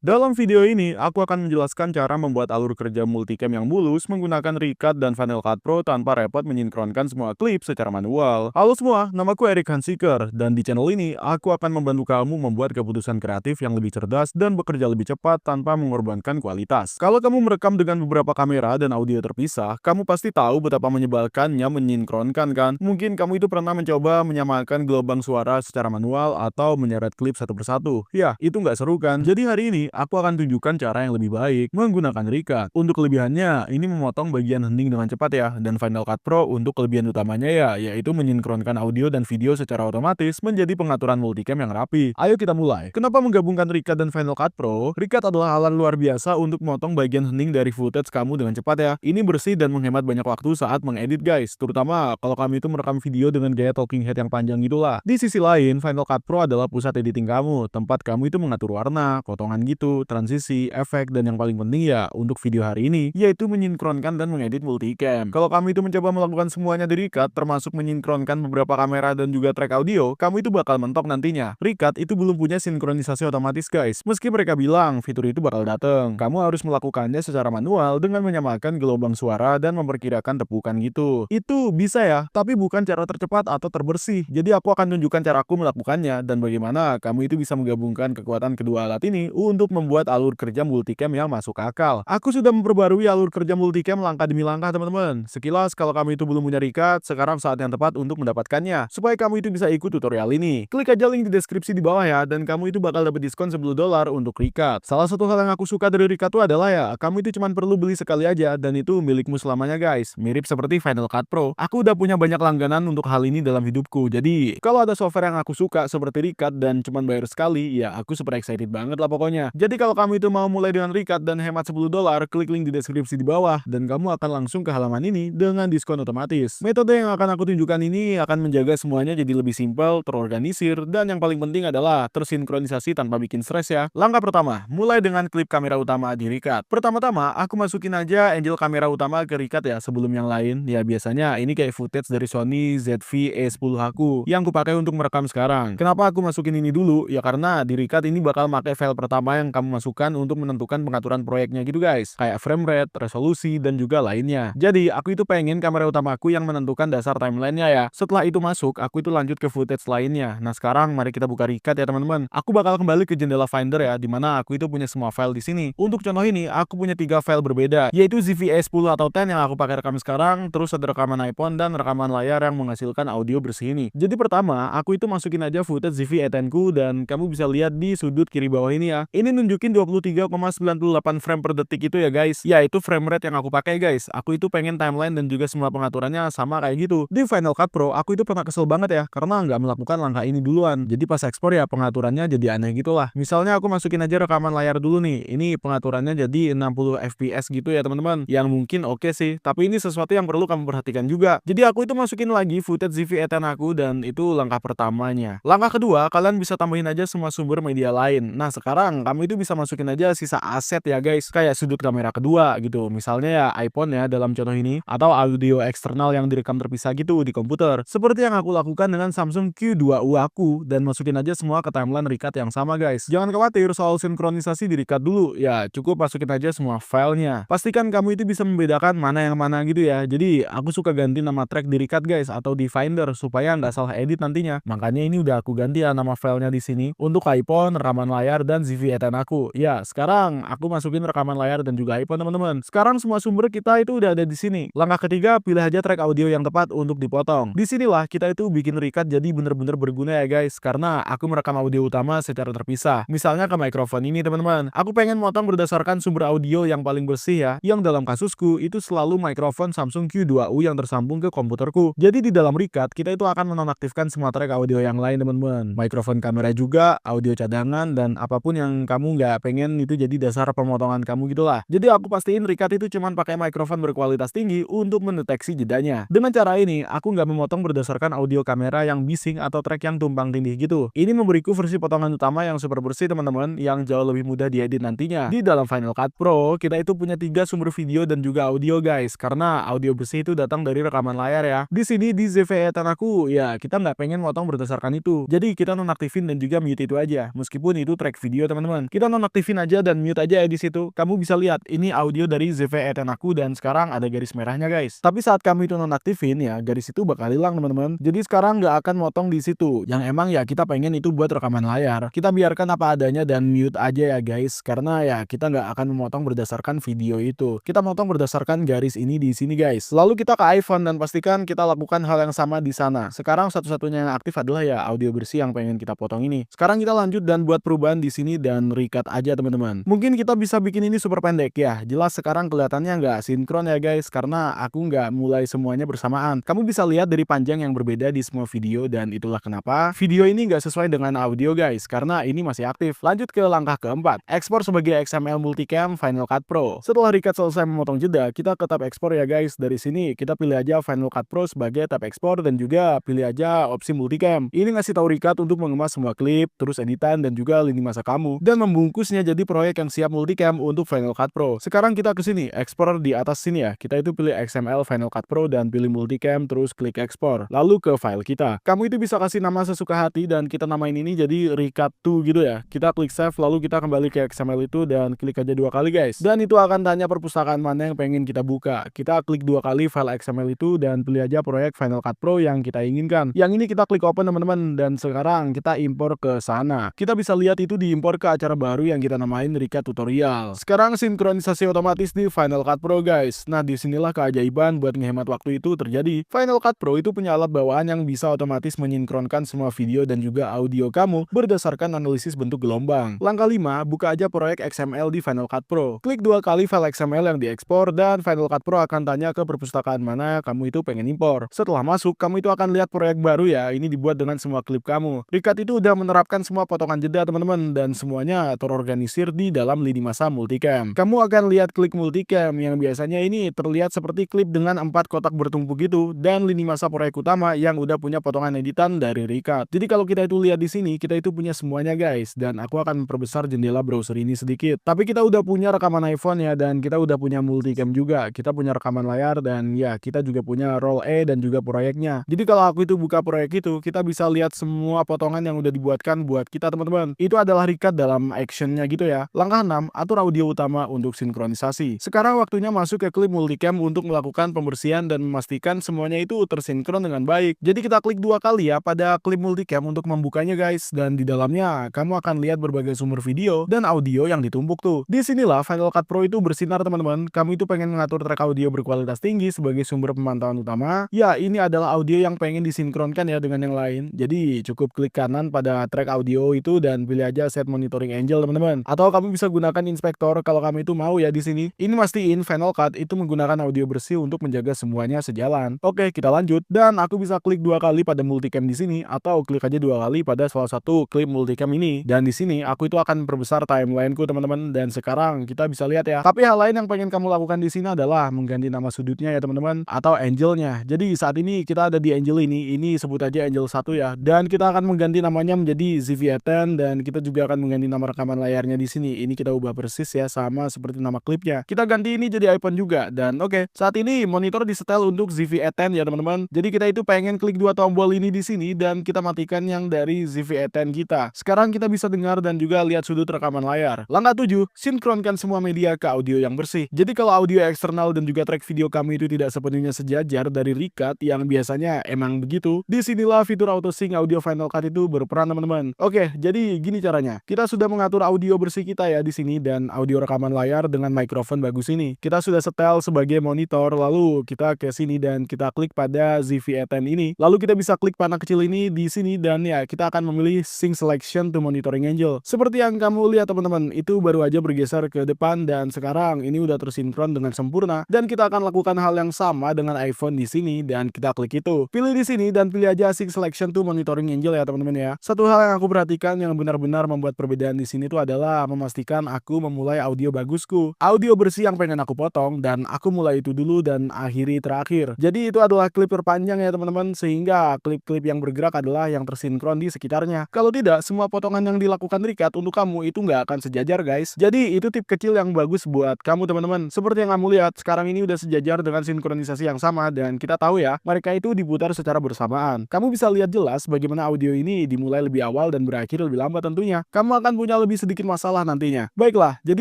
Dalam video ini, aku akan menjelaskan cara membuat alur kerja multicam yang mulus menggunakan Recut dan Final Cut Pro tanpa repot menyinkronkan semua klip secara manual. Halo semua, namaku Eric Hansiker, dan di channel ini aku akan membantu kamu membuat keputusan kreatif yang lebih cerdas dan bekerja lebih cepat tanpa mengorbankan kualitas. Kalau kamu merekam dengan beberapa kamera dan audio terpisah, kamu pasti tahu betapa menyebalkannya menyinkronkan kan? Mungkin kamu itu pernah mencoba menyamakan gelombang suara secara manual atau menyeret klip satu persatu. Ya, itu nggak seru kan? Jadi hari ini, aku akan tunjukkan cara yang lebih baik menggunakan Recut. Untuk kelebihannya, ini memotong bagian hening dengan cepat ya, dan Final Cut Pro untuk kelebihan utamanya ya, yaitu menyinkronkan audio dan video secara otomatis menjadi pengaturan multicam yang rapi. Ayo kita mulai. Kenapa menggabungkan Recut dan Final Cut Pro? Recut adalah alat luar biasa untuk memotong bagian hening dari footage kamu dengan cepat ya. Ini bersih dan menghemat banyak waktu saat mengedit guys, terutama kalau kamu itu merekam video dengan gaya talking head yang panjang gitulah. Di sisi lain, Final Cut Pro adalah pusat editing kamu, tempat kamu itu mengatur warna, potongan gitu, transisi, efek, dan yang paling penting ya untuk video hari ini, yaitu menyinkronkan dan mengedit multicam. Kalau kamu itu mencoba melakukan semuanya di Recut, termasuk menyinkronkan beberapa kamera dan juga track audio, kamu itu bakal mentok nantinya. Recut itu belum punya sinkronisasi otomatis guys. Meski mereka bilang fitur itu bakal datang, kamu harus melakukannya secara manual dengan menyamakan gelombang suara dan memperkirakan tepukan gitu. Itu bisa ya, tapi bukan cara tercepat atau terbersih. Jadi aku akan tunjukkan cara aku melakukannya dan bagaimana kamu itu bisa menggabungkan kekuatan kedua alat ini untuk membuat alur kerja multicam yang masuk akal. Aku sudah memperbarui alur kerja multicam langkah demi langkah teman-teman. Sekilas kalau kamu itu belum punya Recut, sekarang saat yang tepat untuk mendapatkannya. Supaya kamu itu bisa ikut tutorial ini, klik aja link di deskripsi di bawah ya, dan kamu itu bakal dapat diskon $10 untuk Recut. Salah satu hal yang aku suka dari Recut itu adalah ya, kamu itu cuma perlu beli sekali aja dan itu milikmu selamanya guys. Mirip seperti Final Cut Pro. Aku udah punya banyak langganan untuk hal ini dalam hidupku. Jadi, kalau ada software yang aku suka seperti Recut dan cuma bayar sekali, ya aku super excited banget lah pokoknya. Jadi kalau kamu itu mau mulai dengan Recut dan hemat $10, klik link di deskripsi di bawah dan kamu akan langsung ke halaman ini dengan diskon otomatis. Metode yang akan aku tunjukkan ini akan menjaga semuanya jadi lebih simpel, terorganisir, dan yang paling penting adalah tersinkronisasi tanpa bikin stres ya. Langkah pertama, mulai dengan klip kamera utama di Recut. Pertama-tama, aku masukin aja angle kamera utama ke Recut ya sebelum yang lain. Ya biasanya ini kayak footage dari Sony ZV-E10 yang kupakai untuk merekam sekarang. Kenapa aku masukin ini dulu? Ya karena di Recut ini bakal pakai file pertama yang kamu masukkan untuk menentukan pengaturan proyeknya gitu guys, kayak frame rate, resolusi, dan juga lainnya. Jadi aku itu pengen kamera utamaku yang menentukan dasar timelinenya ya. Setelah itu masuk, aku itu lanjut ke footage lainnya. Nah sekarang mari kita buka Recut ya teman-teman. Aku bakal kembali ke jendela Finder ya, dimana aku itu punya semua file di sini. Untuk contoh ini, aku punya 3 file berbeda, yaitu ZV-E10 atau 10 yang aku pakai rekam sekarang, terus ada rekaman iPhone dan rekaman layar yang menghasilkan audio bersih ini. Jadi pertama, aku itu masukin aja footage ZV-E10 ku dan kamu bisa lihat di sudut kiri bawah ini ya. Ini nunjukin 23,98 frame per detik itu ya guys. Ya itu frame rate yang aku pakai guys. Aku itu pengen timeline dan juga semua pengaturannya sama kayak gitu. Di Final Cut Pro, aku itu pernah kesel banget ya karena nggak melakukan langkah ini duluan. Jadi pas ekspor ya pengaturannya jadi aneh gitu lah. Misalnya aku masukin aja rekaman layar dulu nih. Ini pengaturannya jadi 60 fps gitu ya teman-teman. Yang mungkin oke sih, tapi ini sesuatu yang perlu kamu perhatikan juga. Jadi aku itu masukin lagi footage ZV-E10 aku dan itu langkah pertamanya. Langkah kedua, kalian bisa tambahin aja semua sumber media lain. Nah sekarang kamu itu bisa masukin aja sisa aset ya guys, kayak sudut kamera kedua gitu, misalnya ya iPhone ya dalam contoh ini, atau audio eksternal yang direkam terpisah gitu di komputer, seperti yang aku lakukan dengan Samsung Q2U aku, dan masukin aja semua ke timeline Recut yang sama guys. Jangan khawatir soal sinkronisasi di Recut dulu ya, cukup masukin aja semua filenya. Pastikan kamu itu bisa membedakan mana yang mana gitu ya. Jadi aku suka ganti nama track di Recut guys atau di Finder supaya nggak salah edit nantinya. Makanya ini udah aku ganti ya nama filenya di sini untuk iPhone, rekaman layar, dan ZV-E10 aku. Ya, sekarang aku masukin rekaman layar dan juga iPhone teman-teman. Sekarang semua sumber kita itu udah ada di sini. Langkah ketiga, pilih aja track audio yang tepat untuk dipotong. Disinilah kita itu bikin Recut jadi bener-bener berguna ya guys, karena aku merekam audio utama secara terpisah. Misalnya ke mikrofon ini teman-teman. Aku pengen motong berdasarkan sumber audio yang paling bersih ya, yang dalam kasusku itu selalu mikrofon Samsung Q2U yang tersambung ke komputerku. Jadi di dalam Recut kita itu akan menonaktifkan semua track audio yang lain teman-teman. Mikrofon kamera juga, audio cadangan, dan apapun yang kamu nggak pengen itu jadi dasar pemotongan kamu gitulah. Jadi aku pastiin Recut itu cuman pakai mikrofon berkualitas tinggi untuk mendeteksi jedanya. Dengan cara ini, aku nggak memotong berdasarkan audio kamera yang bising atau track yang tumpang tindih gitu. Ini memberiku versi potongan utama yang super bersih teman-teman, yang jauh lebih mudah diedit nantinya. Di dalam Final Cut Pro, kita itu punya 3 sumber video dan juga audio guys, karena audio bersih itu datang dari rekaman layar ya. Di sini di ZV-E10 aku, ya kita nggak pengen motong berdasarkan itu. Jadi kita nonaktifin dan juga mute itu aja, meskipun itu track video teman-teman. Kita nonaktifin aja dan mute aja ya di situ. Kamu bisa lihat ini audio dari ZV-E10 aku dan sekarang ada garis merahnya guys. Tapi saat kamu itu nonaktifin ya, garis itu bakal hilang teman-teman. Jadi sekarang nggak akan motong di situ. Yang emang ya kita pengen itu buat rekaman layar. Kita biarkan apa adanya dan mute aja ya guys. Karena ya kita nggak akan memotong berdasarkan video itu. Kita motong berdasarkan garis ini di sini guys. Lalu kita ke iPhone dan pastikan kita lakukan hal yang sama di sana. Sekarang satu-satunya yang aktif adalah ya audio bersih yang pengen kita potong ini. Sekarang kita lanjut dan buat perubahan di sini dan recut aja teman-teman. Mungkin kita bisa bikin ini super pendek ya. Jelas sekarang kelihatannya nggak sinkron ya guys, karena aku nggak mulai semuanya bersamaan. Kamu bisa lihat dari panjang yang berbeda di semua video dan itulah kenapa video ini nggak sesuai dengan audio guys, karena ini masih aktif. Lanjut ke langkah keempat, ekspor sebagai XML Multicam Final Cut Pro. Setelah recut selesai memotong jeda, kita ke tab ekspor ya guys. Dari sini kita pilih aja Final Cut Pro sebagai tab ekspor dan juga pilih aja opsi Multicam. Ini ngasih tahu recut untuk mengemas semua klip, terus editan dan juga lini masa kamu dan membungkusnya jadi proyek yang siap Multicam untuk Final Cut Pro. Sekarang kita ke sini, Explorer di atas sini ya. Kita itu pilih XML Final Cut Pro dan pilih Multicam terus klik ekspor. Lalu ke file kita. Kamu itu bisa kasih nama sesuka hati dan kita namain ini jadi recut to gitu ya. Kita klik save lalu kita kembali ke XML itu dan klik aja 2 kali guys. Dan itu akan tanya perpustakaan mana yang pengen kita buka. Kita klik 2 kali file XML itu dan pilih aja proyek Final Cut Pro yang kita inginkan. Yang ini kita klik open teman-teman dan sekarang kita impor ke sana. Kita bisa lihat itu diimpor ke acara baru yang kita namain Recut Tutorial. Sekarang sinkronisasi otomatis di Final Cut Pro guys. Nah disinilah keajaiban buat ngehemat waktu itu terjadi. Final Cut Pro itu punya alat bawaan yang bisa otomatis menyinkronkan semua video dan juga audio kamu berdasarkan analisis bentuk gelombang. Langkah 5, buka aja proyek XML di Final Cut Pro. Klik 2 kali file XML yang diekspor dan Final Cut Pro akan tanya ke perpustakaan mana kamu itu pengen impor. Setelah masuk, kamu itu akan lihat proyek baru ya. Ini dibuat dengan semua klip kamu. Recut itu udah menerapkan semua potongan jeda teman-teman dan semuanya terorganisir di dalam lini masa Multicam. Kamu akan lihat klip Multicam yang biasanya ini terlihat seperti klip dengan 4 kotak bertumpuk gitu dan lini masa proyek utama yang udah punya potongan editan dari Recut. Jadi kalau kita itu lihat di sini, kita itu punya semuanya guys dan aku akan memperbesar jendela browser ini sedikit. Tapi kita udah punya rekaman iPhone ya dan kita udah punya Multicam juga. Kita punya rekaman layar dan ya kita juga punya roll E dan juga proyeknya. Jadi kalau aku itu buka proyek itu, kita bisa lihat semua potongan yang udah dibuatkan buat kita teman-teman. Itu adalah Recut dalam actionnya gitu ya. Langkah 6, atur audio utama untuk sinkronisasi. Sekarang waktunya masuk ke klip Multicam untuk melakukan pembersihan dan memastikan semuanya itu tersinkron dengan baik. Jadi kita klik 2 kali ya pada klip Multicam untuk membukanya guys. Dan di dalamnya kamu akan lihat berbagai sumber video dan audio yang ditumpuk tuh. Disinilah Final Cut Pro itu bersinar teman-teman. Kamu itu pengen mengatur track audio berkualitas tinggi sebagai sumber pemantauan utama. Ya ini adalah audio yang pengen disinkronkan ya dengan yang lain. Jadi cukup klik kanan pada track audio itu dan pilih aja set monitoring angel teman-teman. Atau kamu bisa gunakan inspektor kalau kamu itu mau ya di sini. Ini mastiin Final Cut itu menggunakan audio bersih untuk menjaga semuanya sejalan. Oke, kita lanjut dan aku bisa klik 2 kali pada Multicam di sini atau klik aja 2 kali pada salah satu klip Multicam ini. Dan di sini aku itu akan perbesar timelineku teman-teman dan sekarang kita bisa lihat ya. Tapi hal lain yang pengen kamu lakukan di sini adalah mengganti nama sudutnya ya teman-teman atau angelnya. Jadi saat ini kita ada di angel ini sebut aja angel 1 ya. Dan kita akan mengganti namanya menjadi ZV-E10 dan kita juga akan mengganti nama rekaman layarnya di sini. Ini kita ubah persis ya sama seperti nama klipnya. Kita ganti ini jadi iPhone juga dan oke, saat ini monitor disetel untuk ZV-E10 ya teman-teman. Jadi kita itu pengen klik 2 tombol ini di sini dan kita matikan yang dari ZV-E10 kita. Sekarang kita bisa dengar dan juga lihat sudut rekaman layar. Langkah 7, sinkronkan semua media ke audio yang bersih. Jadi kalau audio eksternal dan juga track video kamu itu tidak sepenuhnya sejajar dari Recut yang biasanya emang begitu, disinilah fitur auto sync audio Final Cut itu berperan teman-teman. Oke, jadi gini caranya. Kita sudah mengatur audio bersih kita ya di sini dan audio rekaman layar dengan mikrofon bagus ini. Kita sudah setel sebagai monitor, lalu kita ke sini dan kita klik pada ZV-E10 ini. Lalu kita bisa klik panah kecil ini di sini dan ya kita akan memilih Sync Selection to Monitoring Angel. Seperti yang kamu lihat teman-teman, itu baru aja bergeser ke depan dan sekarang ini udah tersinkron dengan sempurna dan kita akan lakukan hal yang sama dengan iPhone di sini dan kita klik itu. Pilih di sini dan pilih aja Sync Selection to Monitoring Angel ya teman-teman ya. Satu hal yang aku perhatikan yang benar-benar membuat perbedaan di sini tuh adalah memastikan aku memulai audio bagusku. Audio bersih yang pengen aku potong dan aku mulai itu dulu dan akhiri terakhir. Jadi itu adalah klip terpanjang ya teman-teman sehingga klip-klip yang bergerak adalah yang tersinkron di sekitarnya. Kalau tidak, semua potongan yang dilakukan Recut untuk kamu itu nggak akan sejajar guys. Jadi itu tip kecil yang bagus buat kamu teman-teman. Seperti yang kamu lihat, sekarang ini udah sejajar dengan sinkronisasi yang sama dan kita tahu ya, mereka itu diputar secara bersamaan. Kamu bisa lihat jelas bagaimana audio ini dimulai lebih awal dan berakhir lebih lambat tentunya. Kamu akan punya lebih sedikit masalah nantinya. Baiklah, jadi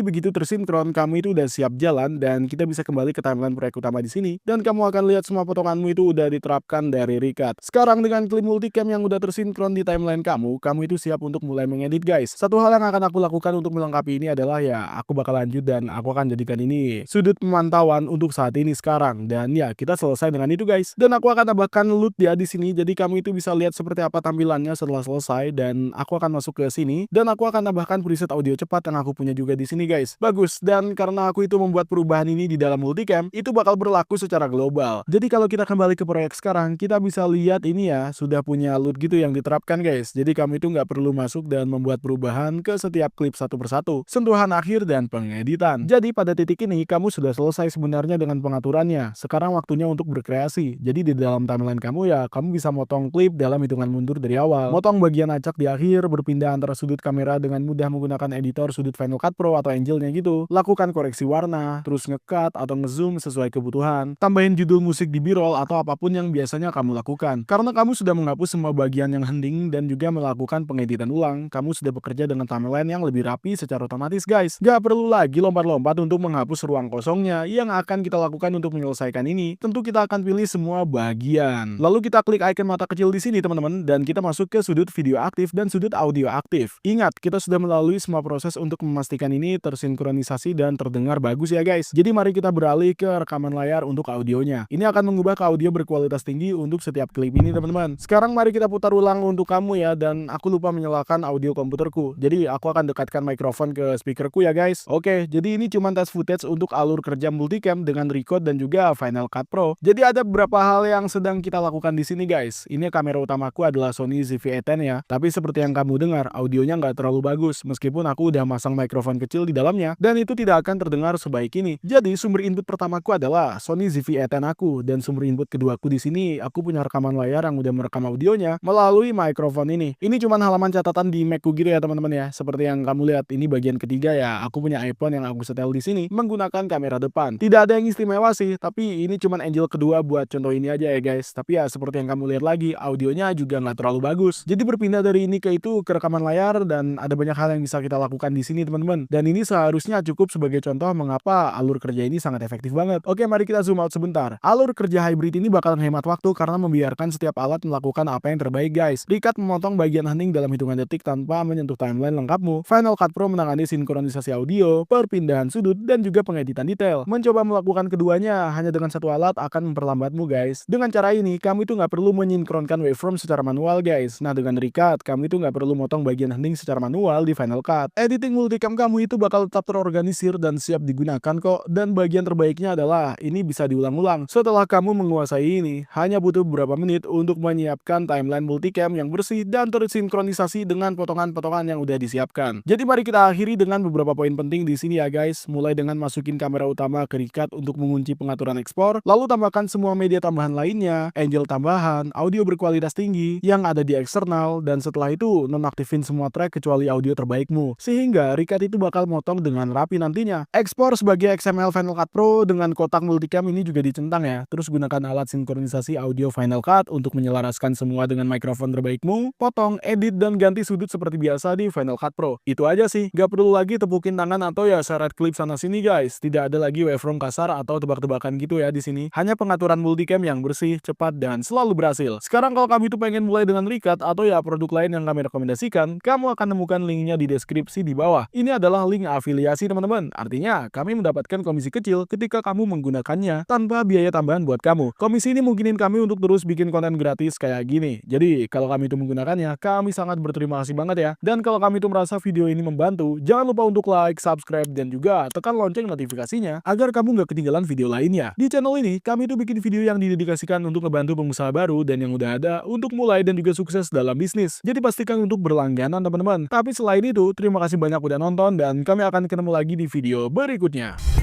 begitu tersinkron, kamu itu udah siap jalan dan kita bisa kembali ke timeline proyek utama di sini dan kamu akan lihat semua potonganmu itu udah diterapkan dari Rikat. Sekarang dengan klip multicam yang udah tersinkron di timeline kamu itu siap untuk mulai mengedit guys. Satu hal yang akan aku lakukan untuk melengkapi ini adalah ya aku bakal lanjut dan aku akan jadikan ini sudut pemantauan untuk saat ini sekarang dan ya kita selesai dengan itu guys. Dan aku akan tambahkan loot ya di sini jadi kamu itu bisa lihat seperti apa tampilannya setelah selesai dan aku akan masuk ke sini dan aku akan tambahkan preset audio cepat yang aku punya juga di sini guys. Bagus, dan karena aku itu membuat perubahan ini di dalam multicam itu bakal berlaku secara global. Jadi kalau kita kembali ke proyek sekarang kita bisa lihat ini ya sudah punya loot gitu yang diterapkan guys. Jadi kamu itu nggak perlu masuk dan membuat perubahan ke setiap klip satu persatu, sentuhan akhir dan pengeditan. Jadi pada titik ini kamu sudah selesai sebenarnya dengan pengaturannya. Sekarang waktunya untuk berkreasi. Jadi di dalam timeline kamu ya kamu bisa motong klip dalam hitungan mundur dari awal, motong bagian acak di akhir, berpindah antara sudut kamera dengan mudah menggunakan editor sudut Final Cut Pro atau Angelnya gitu, lakukan koreksi warna, terus nge-cut atau nge-zoom sesuai kebutuhan, tambahin judul musik di B-roll atau apapun yang biasanya kamu lakukan. Karena kamu sudah menghapus semua bagian yang hening dan juga melakukan pengeditan ulang, kamu sudah bekerja dengan timeline yang lebih rapi secara otomatis guys. Gak perlu lagi lompat-lompat untuk menghapus ruang kosongnya. Yang akan kita lakukan untuk menyelesaikan ini, tentu kita akan pilih semua bagian. Lalu kita klik icon mata kecil di sini teman-teman dan kita masuk ke sudut video aktif dan sudut audio aktif. Ingat, kita sudah melalui semua proses untuk memastikan ini tersinkronisasi dan terdengar bagus ya guys. Jadi mari kita beralih ke rekaman layar untuk audionya. Ini akan mengubah ke audio berkualitas tinggi untuk setiap klip ini teman-teman. Sekarang mari kita putar ulang untuk kamu ya, dan aku lupa menyalakan audio komputerku. Jadi aku akan dekatkan mikrofon ke speakerku ya guys. Oke, jadi ini cuma tes footage untuk alur kerja multicam dengan Record dan juga Final Cut Pro. Jadi ada beberapa hal yang sedang kita lakukan di sini guys. Ini kamera utamaku adalah Sony ZV-E10 ya. Tapi seperti yang kamu dengar, audionya nggak terlalu bagus meskipun aku udah masang mikrofon kecil di dalamnya dan itu tidak akan terdengar sebaik ini. Jadi sumber input pertamaku adalah Sony ZV-E10 aku dan sumber input keduaku di sini aku punya rekaman layar yang udah merekam audionya melalui mikrofon ini. Ini cuma halaman catatan di Macku gitu ya teman-teman ya. Seperti yang kamu lihat ini bagian ketiga ya. Aku punya iPhone yang aku setel di sini menggunakan kamera depan. Tidak ada yang istimewa sih, tapi ini cuma Angel kedua buat contoh ini aja ya guys. Tapi ya seperti yang kamu lihat lagi, audionya juga nggak terlalu bagus. Jadi berpindah dari ini ke itu ke rekaman layar dan ada banyak hal yang bisa kita lakukan di sini teman-teman. Dan ini seharusnya cukup sebagai contoh mengapa alur kerja ini sangat efektif banget. Oke, mari kita zoom out sebentar. Alur kerja hybrid ini bakal menghemat waktu karena membiarkan setiap alat melakukan apa yang terbaik guys. Rikat memotong bagian hening dalam hitungan detik tanpa menyentuh timeline lengkapmu. Final Cut Pro menangani sinkronisasi audio, perpindahan sudut, dan juga pengeditan detail. Mencoba melakukan keduanya hanya dengan satu alat akan memperlambatmu guys. Dengan cara ini, kamu itu nggak perlu menyinkronkan waveform secara manual guys. Nah dengan Rikat, kamu itu nggak perlu motong bagian hening secara manual di Final Cut. Editing multicam kamu itu bakal tetap terorganisir dan siap digunakan kok. Dan bagian terbaiknya adalah ini bisa diulang-ulang. Setelah kamu menguasai ini, hanya butuh beberapa menit untuk menyiapkan timeline multicam yang bersih dan tersinkronisasi dengan potongan-potongan yang udah disiapkan. Jadi mari kita akhiri dengan beberapa poin penting di sini ya guys. Mulai dengan masukin kamera utama ke Rikat untuk mengunci pengaturan ekspor, lalu tambahkan semua media tambahan lainnya, Angel tambahan, audio berkualitas tinggi yang ada di eksternal, dan setelah itu nonaktifin semua track kecuali audio terbaikmu. Sehingga Rikat itu bakal motong dengan rapi nantinya. Ekspor sebagai XML Final Cut Pro dengan kotak multicam ini juga dicentang ya. Terus gunakan alat sinkronisasi audio Final Cut untuk menyelaraskan semua dengan mikrofon terbaikmu, potong, edit, dan ganti sudut seperti biasa di Final Cut Pro. Itu aja sih, gak perlu lagi tepukin tangan atau ya seret klip sana sini guys. Tidak ada lagi waveform kasar atau tebak-tebakan gitu ya di sini. Hanya pengaturan multicam yang bersih, cepat, dan selalu berhasil. Sekarang kalau kamu itu pengen mulai dengan Rikat atau ya produk lain yang kami rekomendasikan, kamu akan nemukan linknya di deskripsi di bawah. Ini adalah link afiliasi teman-teman. Artinya, kami mendapatkan komisi kecil ketika kamu menggunakannya tanpa biaya tambahan buat kamu. Komisi ini mungkinin kami untuk terus bikin konten gratis kayak gini. Jadi, kalau kami itu menggunakannya, kami sangat berterima kasih banget ya. Dan kalau kami itu merasa video ini membantu, jangan lupa untuk like, subscribe, dan juga tekan lonceng notifikasinya agar kamu nggak ketinggalan video lainnya. Di channel ini, kami itu bikin video yang didedikasikan untuk ngebantu pengusaha baru dan yang udah ada untuk mulai dan juga sukses dalam bisnis. Jadi pastikan untuk berlangganan teman-teman. Tapi selain itu, terima kasih banyak udah nonton dan kami akan ketemu lagi di video berikutnya.